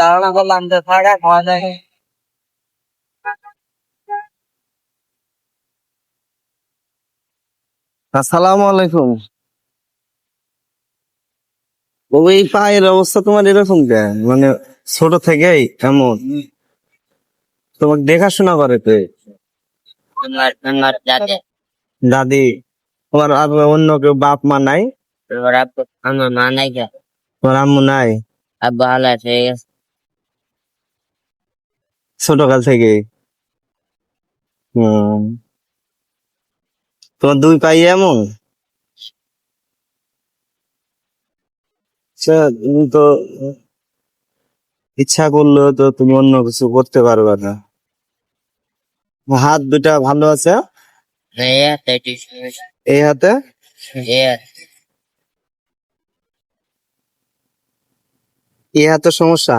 ধারণা করলাম যে থাকা খাওয়া যায়। আসসালামু আলাইকুম। ওই পায়ের অবস্থা তোমার এরকম কেন? মানে ছোট থেকেই এমন? তোমাকে দেখাশোনা করে কে? আমার দাদা, দাদি? তোমার আর অন্য কেউ বাপ মা নাই? আমার আব্বু, আমার মা নাই গা। তোমার আম্মু নাই? আব্বু হালাত হয়ে গেছে। ছোটকাল থেকে? হম। তোমার দুই পাই এমন? আচ্ছা, তুমি তো ইচ্ছা করলেও তো তুমি অন্য কিছু করতে পারবে না। হাত দুটা ভালো আছে? এই হাতে একটু সমস্যা। এই হাতে? এই হাতে। এই হাতে সমস্যা?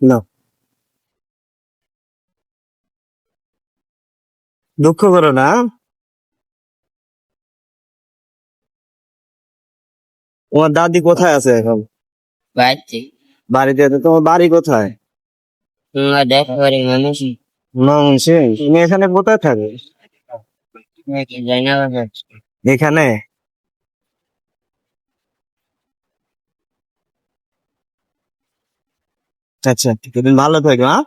না, দুঃখ করো না। তোমার দাদি কোথায় আছে এখন? বাড়ছি। বাড়িতে আছে? তোমার বাড়ি কোথায়? তোমরা দেখা করি মানুষ ময়মনসিংহ? তুমি এখানে কোথায় থাকো? যাই না বাবা। এখানে? আচ্ছা, ঠিক আছে, ভালো থাকো। হ্যাঁ,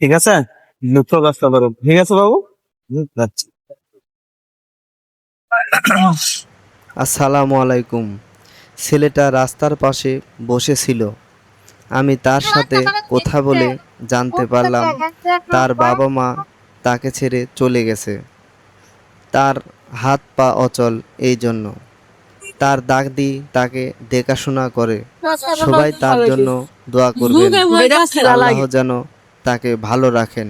ঠিক আছে, দুঃখ কষ্ট করো। ঠিক আছে বাবু। আচ্ছা। আসসালামু আলাইকুম। ছেলেটা রাস্তার পাশে বসেছিল। আমি তার সাথে কথা বলে জানতে পারলাম তার বাবা মা তাকে ছেড়ে চলে গেছে। তার হাত পা অচল, এই জন্য তার দাদি তাকে দেখাশোনা করে। সবাই তার জন্য দোয়া করবেন, আল্লাহ যেন তাকে ভালো রাখেন।